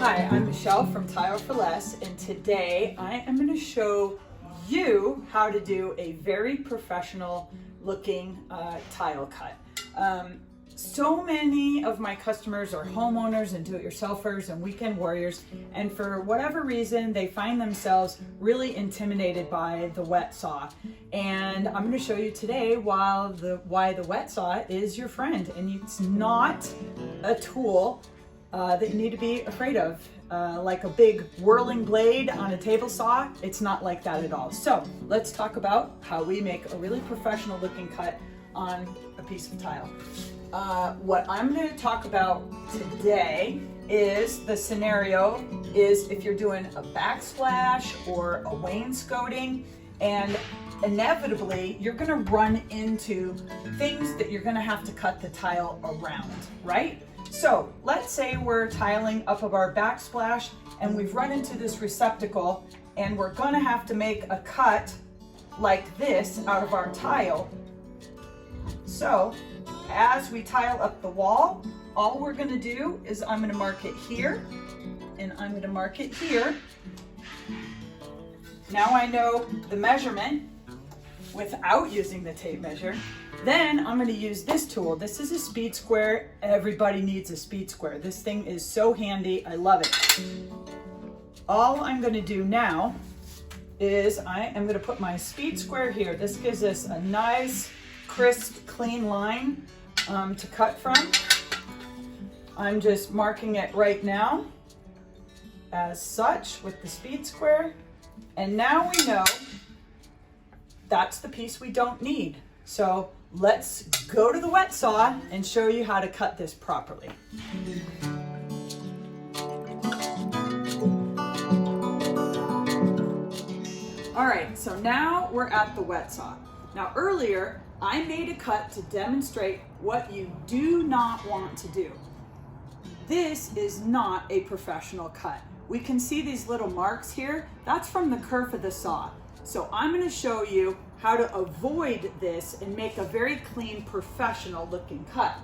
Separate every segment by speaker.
Speaker 1: Hi, I'm Michelle from Tile for Less, and today I am going to show you how to do a very professional looking tile cut. So many of my customers are homeowners and do-it-yourselfers and weekend warriors, and for whatever reason they find themselves really intimidated by the wet saw. And I'm going to show you today why the wet saw is your friend, and it's not a tool that you need to be afraid of. Like a big whirling blade on a table saw, it's not like that at all. So let's talk about how we make a really professional looking cut on a piece of tile. What I'm going to talk about today is the scenario is if you're doing a backsplash or a wainscoting, and inevitably you're going to run into things that you're going to have to cut the tile around, right? So let's say we're tiling up of our backsplash and we've run into this receptacle and we're going to have to make a cut like this out of our tile. So as we tile up the wall, all we're going to do is I'm going to mark it here and I'm going to mark it here. Now I know the measurement without using the tape measure. Then I'm going to use this tool. This is a speed square. Everybody needs a speed square. This thing is so handy. I love it. All I'm going to do now is I am going to put my speed square here. This gives us a nice, crisp, clean line to cut from. I'm just marking it right now as such with the speed square. And now we know that's the piece we don't need. So let's go to the wet saw and show you how to cut this properly. All right, so now we're at the wet saw. Now earlier, I made a cut to demonstrate what you do not want to do. This is not a professional cut. We can see these little marks here. That's from the kerf of the saw. So I'm going to show you how to avoid this and make a very clean, professional looking cut.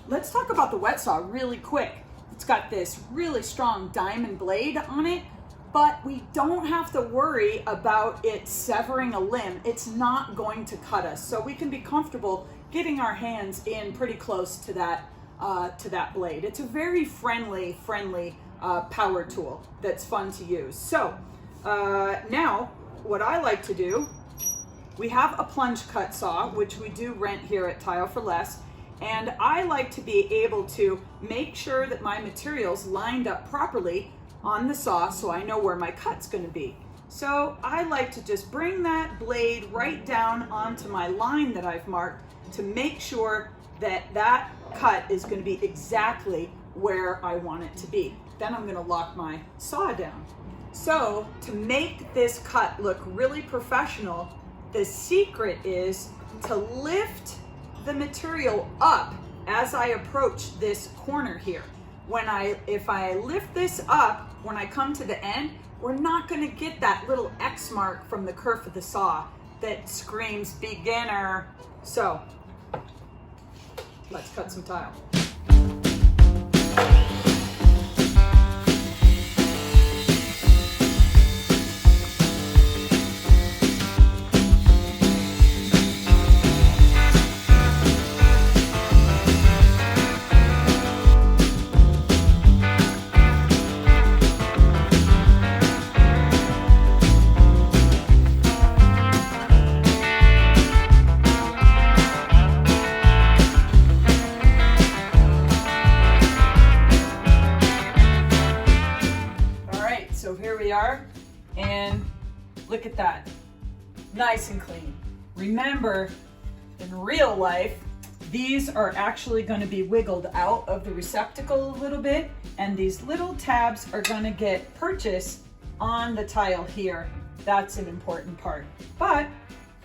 Speaker 1: Let's talk about the wet saw really quick. It's got this really strong diamond blade on it, but we don't have to worry about it severing a limb. It's not going to cut us. So we can be comfortable getting our hands in pretty close to that blade. It's a very friendly power tool that's fun to use. So now what I like to do, we have a plunge cut saw, which we do rent here at Tile for Less, and I like to be able to make sure that my material's lined up properly on the saw so I know where my cut's going to be. So I like to just bring that blade right down onto my line that I've marked to make sure that that cut is going to be exactly where I want it to be. Then I'm going to lock my saw down. So to make this cut look really professional, the secret is to lift the material up as I approach this corner here. If I lift this up, when I come to the end, we're not going to get that little X mark from the kerf of the saw that screams beginner. So let's cut some tile. So here we are, and look at that, nice and clean. Remember, in real life, these are actually going to be wiggled out of the receptacle a little bit, and these little tabs are going to get purchased on the tile here. That's an important part, but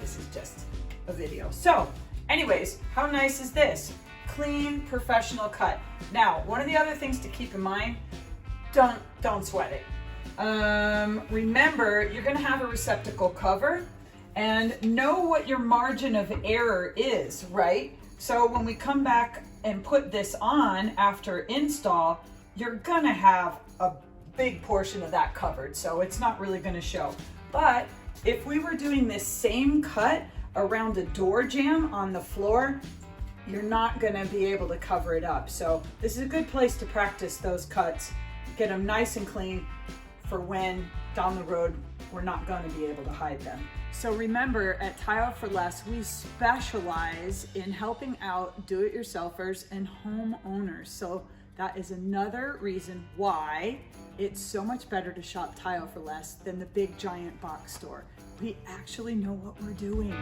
Speaker 1: this is just a video. So anyways, how nice is this? Clean, professional cut. Now, one of the other things to keep in mind, don't sweat it. Remember, you're going to have a receptacle cover, and know what your margin of error is, right? So when we come back and put this on after install, you're gonna have a big portion of that covered, so it's not really gonna show. But if we were doing this same cut around a door jamb on the floor, you're not gonna be able to cover it up. So this is a good place to practice those cuts, get them nice and clean for when down the road we're not gonna be able to hide them. So remember, at Tile for Less, we specialize in helping out do-it-yourselfers and homeowners. So that is another reason why it's so much better to shop Tile for Less than the big giant box store. We actually know what we're doing.